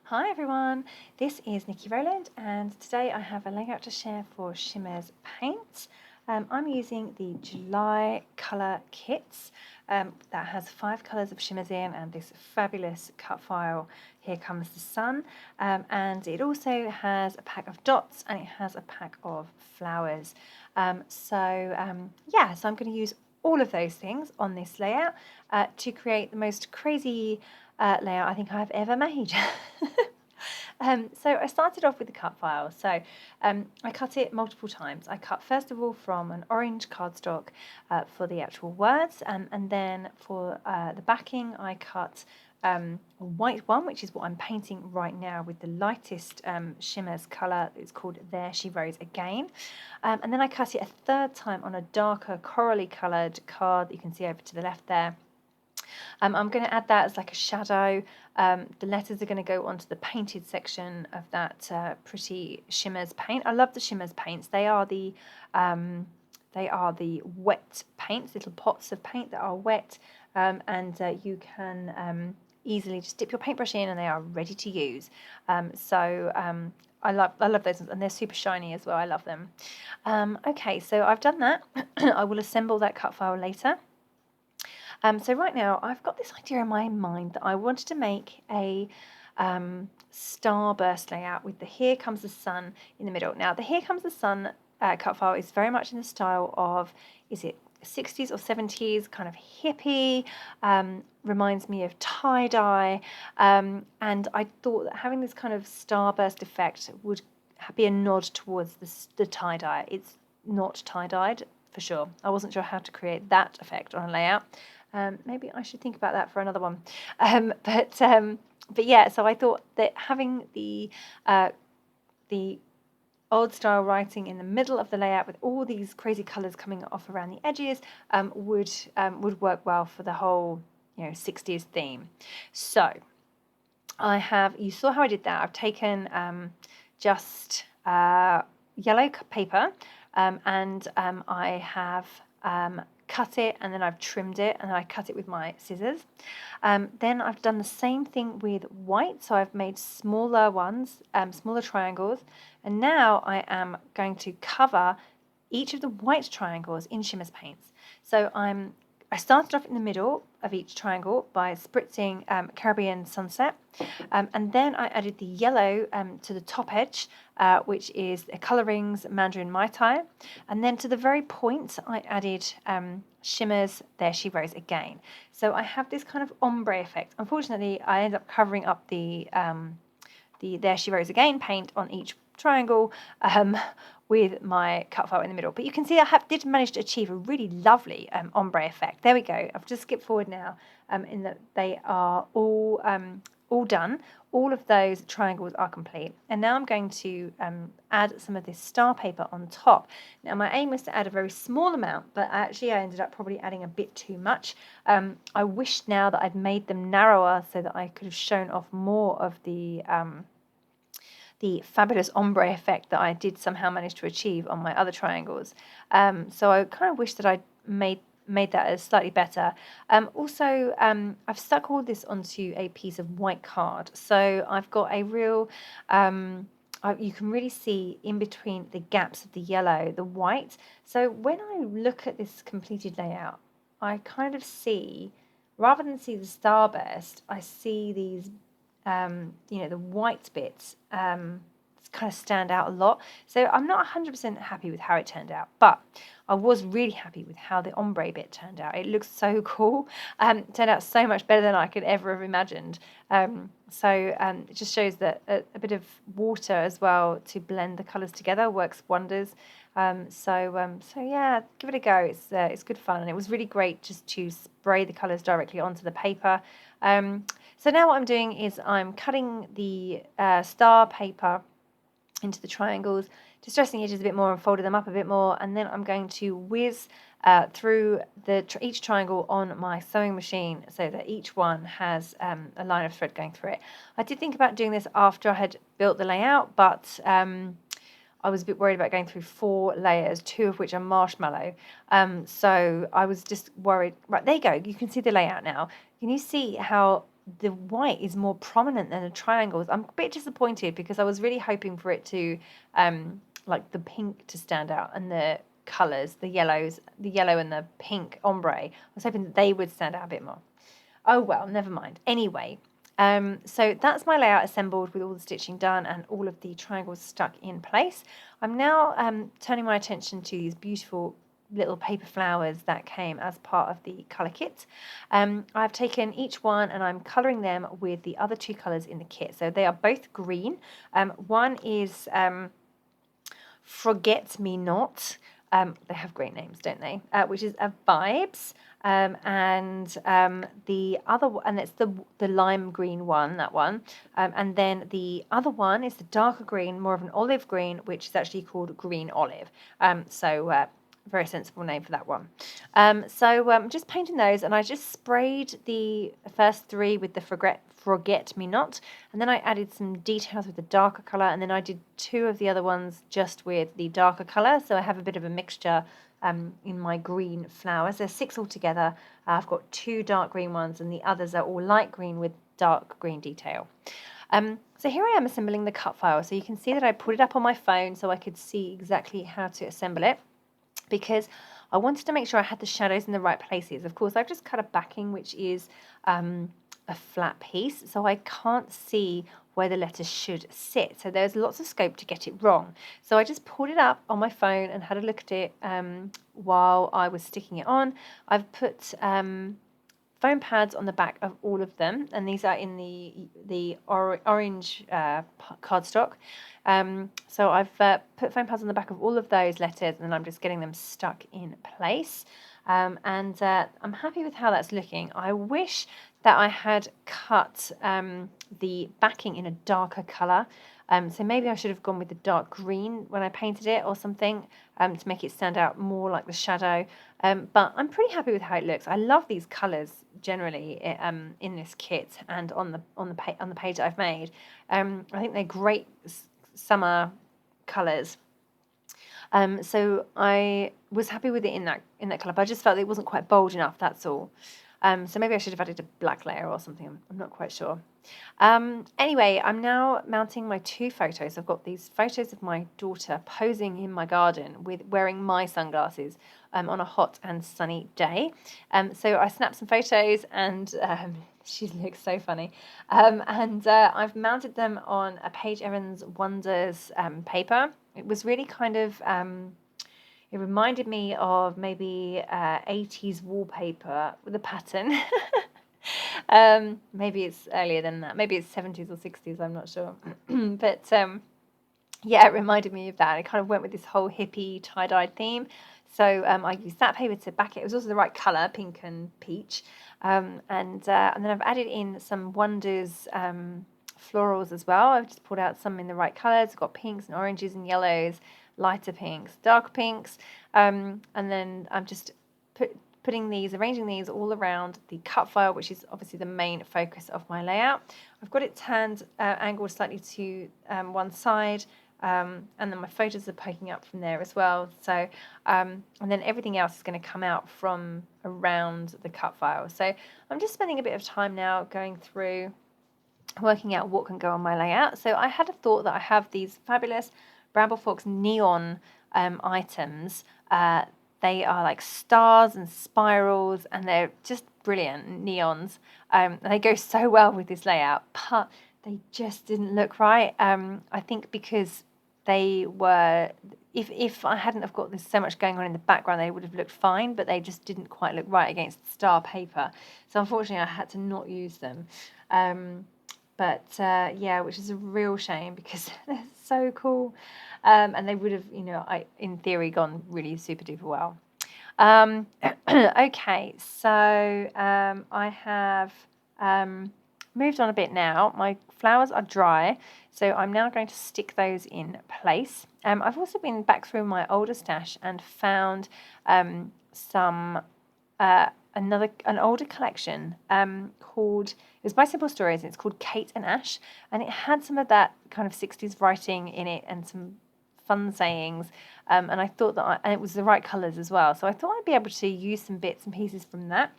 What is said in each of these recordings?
Hi everyone, this is Niki Rowland and today I have a layout to share for Shimmerz Paints. I'm using the July Color Kitz that has 5 colours of shimmers in and this fabulous cut file, Here Comes the Sun, and it also has a pack of dots and it has a pack of flowers. So I'm going to use all of those things on this layout to create the most crazy layout I think I've ever made. So I started off with the cut file. So I cut it multiple times. I cut first of all from an orange cardstock for the actual words, and then for the backing I cut a white one, which is what I'm painting right now with the lightest Shimmerz colour. It's called There She Rose Again. And then I cut it a third time on a darker corally coloured card that you can see over to the left there. I'm going to add that as like a shadow. The letters are going to go onto the painted section of that pretty Shimmerz paint. I love the Shimmerz paints. They are the wet paints, little pots of paint that are wet, and you can easily just dip your paintbrush in and they are ready to use. I love those ones, and they're super shiny as well. I love them. Okay, so I've done that. I will assemble that cut file later. So right now I've got this idea in my mind that I wanted to make a starburst layout with the Here Comes the Sun in the middle. Now the Here Comes the Sun cut file is very much in the style of, is it 60s or 70s, kind of hippie, reminds me of tie-dye, and I thought that having this kind of starburst effect would be a nod towards the tie-dye. It's not tie-dyed for sure. I wasn't sure how to create that effect on a layout. Maybe I should think about that for another one. But yeah, so I thought that having the old style writing in the middle of the layout with all these crazy colours coming off around the edges would work well for the whole 60s theme. So you saw how I did that. I've taken just yellow paper and I have cut it, and then I've trimmed it, and then I cut it with my scissors. Then I've done the same thing with white, so I've made smaller ones, smaller triangles, and now I am going to cover each of the white triangles in Shimmerz Paints. So I started off in the middle of each triangle by spritzing Caribbean Sunset, and then I added the yellow to the top edge, which is a Coloringz Mandarin Mai Tai, and then to the very point I added Shimmerz There She Rose Again. So I have this kind of ombre effect. Unfortunately, I ended up covering up the There She Rose Again paint on each triangle with my cut file in the middle. But you can see I did manage to achieve a really lovely ombre effect. There we go. I've just skipped forward now in that they are all done. All of those triangles are complete. And now I'm going to add some of this star paper on top. Now my aim was to add a very small amount, but actually I ended up probably adding a bit too much. I wish now that I'd made them narrower so that I could have shown off more of the fabulous ombre effect that I did somehow manage to achieve on my other triangles. So I kind of wish that I'd made that as slightly better. Also, I've stuck all this onto a piece of white card. So I've got a real, you can really see in between the gaps of the yellow, the white. So when I look at this completed layout, I kind of see, rather than see the starburst, I see these the white bits kind of stand out a lot. So I'm not 100% happy with how it turned out, but I was really happy with how the ombre bit turned out. It looks so cool. It turned out so much better than I could ever have imagined. It just shows that a bit of water as well to blend the colours together works wonders. So yeah, give it a go. It's good fun, and it was really great just to spray the colours directly onto the paper. So now what I'm doing is I'm cutting the star paper into the triangles, distressing the edges a bit more and folding them up a bit more, and then I'm going to whiz through each triangle on my sewing machine so that each one has a line of thread going through it. I did think about doing this after I had built the layout, but I was a bit worried about going through 4 layers, 2 of which are marshmallow. So I was just worried. Right, there you go. You can see the layout now. Can you see how the white is more prominent than the triangles. I'm a bit disappointed because I was really hoping for it to, like the pink to stand out and the colours, the yellow and the pink ombre. I was hoping that they would stand out a bit more. Oh well, never mind. Anyway, so that's my layout assembled with all the stitching done and all of the triangles stuck in place. I'm now turning my attention to these beautiful little paper flowers that came as part of the colour kit. I've taken each one and I'm colouring them with the other two colours in the kit. So they are both green. One is Frogget Me Not. They have great names, don't they? Which is a Vibez. And the other one, and it's the lime green one, that one. And then the other one is the darker green, more of an olive green, which is actually called Green Olive. Very sensible name for that one. I'm just painting those, and I just sprayed the first three with the Frogget Me Not, and then I added some details with the darker colour, and then I did two of the other ones just with the darker colour, so I have a bit of a mixture in my green flowers. There's 6 altogether. I've got 2 dark green ones, and the others are all light green with dark green detail. So here I am assembling the cut file, so you can see that I put it up on my phone so I could see exactly how to assemble it, because I wanted to make sure I had the shadows in the right places. Of course, I've just cut a backing, which is a flat piece, so I can't see where the letters should sit. So there's lots of scope to get it wrong. So I just pulled it up on my phone and had a look at it while I was sticking it on. I've put foam pads on the back of all of them, and these are in the orange cardstock. So I've put foam pads on the back of all of those letters, and I'm just getting them stuck in place. I'm happy with how that's looking. I wish that I had cut the backing in a darker colour. So maybe I should have gone with the dark green when I painted it or something to make it stand out more like the shadow. But I'm pretty happy with how it looks. I love these colours generally in this kit and on the page that I've made. I think they're great summer colours. So I was happy with it in that colour, but I just felt it wasn't quite bold enough, that's all. So maybe I should have added a black layer or something. I'm not quite sure. Anyway, I'm now mounting my 2 photos. I've got these photos of my daughter posing in my garden with wearing my sunglasses on a hot and sunny day. So I snapped some photos, and she looks so funny. I've mounted them on a Paige Evans Wonders paper. It was really kind of... it reminded me of maybe 80s wallpaper with a pattern. Maybe it's earlier than that. Maybe it's 70s or 60s, I'm not sure. But yeah, it reminded me of that. It kind of went with this whole hippie tie-dyed theme. So I used that paper to back it. It was also the right colour, pink and peach. And then I've added in some Wonders florals as well. I've just pulled out some in the right colours. I've got pinks and oranges and yellows, lighter pinks, dark pinks, and then I'm just arranging these all around the cut file, which is obviously the main focus of my layout. I've got it turned, angled slightly to one side, and then my photos are poking up from there as well. So, and then everything else is going to come out from around the cut file. So I'm just spending a bit of time now going through, working out what can go on my layout. So I had a thought that I have these fabulous Bramble Fox neon items. They are like stars and spirals, and they're just brilliant neons. And they go so well with this layout, but they just didn't look right. I think because they were, if I hadn't have got this so much going on in the background, they would have looked fine, but they just didn't quite look right against star paper. So unfortunately, I had to not use them. Yeah, which is a real shame because they're so cool. And they would have, in theory, gone really super duper well. Okay, so I have moved on a bit now. My flowers are dry, so I'm now going to stick those in place. I've also been back through my older stash and found an older collection called, it was by Simple Stories, and it's called Kate and Ash, and it had some of that kind of 60s writing in it and some fun sayings, and I thought that and it was the right colours as well, so I thought I'd be able to use some bits and pieces from that.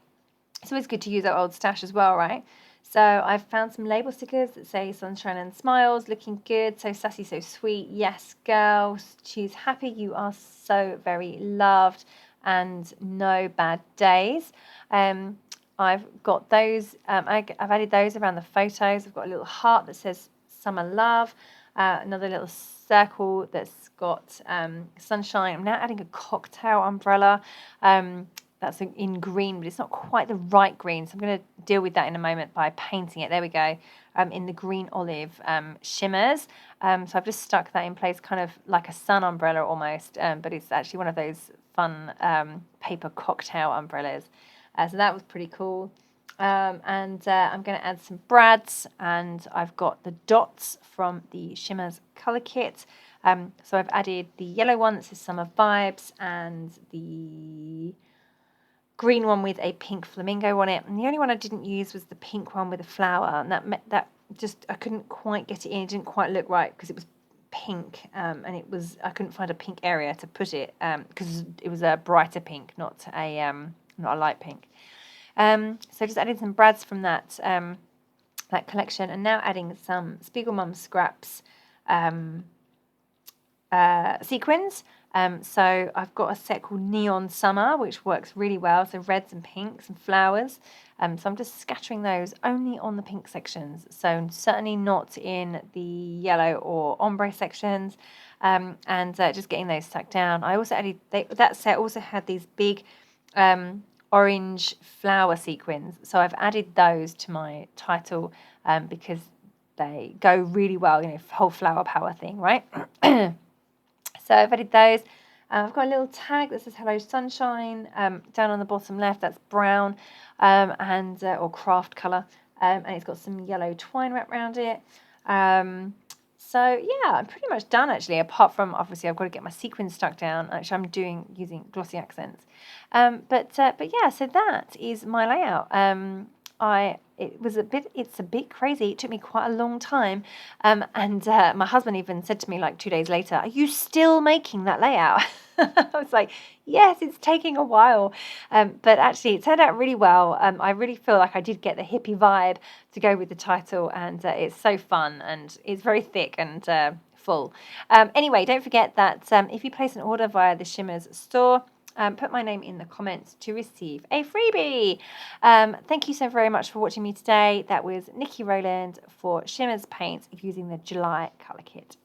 It's always good to use our old stash as well, right? So I've found some label stickers that say sunshine and smiles, looking good, so sassy, so sweet. Yes, girls, choose happy. You are so very loved and no bad days. I've got those, I've added those around the photos. I've got a little heart that says summer love, another little circle that's got sunshine. I'm now adding a cocktail umbrella. That's in green, but it's not quite the right green. So I'm going to deal with that in a moment by painting it. There we go. In the green olive shimmers. So I've just stuck that in place, kind of like a sun umbrella almost, but it's actually one of those fun paper cocktail umbrellas. So that was pretty cool. I'm going to add some brads, and I've got the Dotz from the Shimmerz Color Kit. So I've added the yellow one that says Summer Vibes and the green one with a pink flamingo on it. And the only one I didn't use was the pink one with a flower, and that just, I couldn't quite get it in. It didn't quite look right because it was pink, and I couldn't find a pink area to put it because it was a brighter pink, not a light pink. So just added some brads from that collection, and now adding some Spiegelmum Scraps sequins. So I've got a set called Neon Summer, which works really well. So reds and pinks and flowers. So I'm just scattering those only on the pink sections. So certainly not in the yellow or ombre sections. And just getting those stuck down. I also added, that set also had these big orange flower sequins. So I've added those to my title because they go really well, whole flower power thing, right? So I've added those. I've got a little tag that says Hello Sunshine down on the bottom left. That's brown or craft colour. And it's got some yellow twine wrapped around it. So yeah, I'm pretty much done actually, apart from obviously I've got to get my sequins stuck down. Actually, I'm using glossy accents. But yeah, so that is my layout. It's a bit crazy. It took me quite a long time. And my husband even said to me like 2 days later, "Are you still making that layout?" I was like, yes, it's taking a while. But actually it turned out really well. I really feel like I did get the hippie vibe to go with the title, and it's so fun, and it's very thick and full. Anyway, don't forget that if you place an order via the Shimmerz store, put my name in the comments to receive a freebie. Thank you so very much for watching me today. That was Niki Rowland for Shimmerz Paints using the July Color Kit.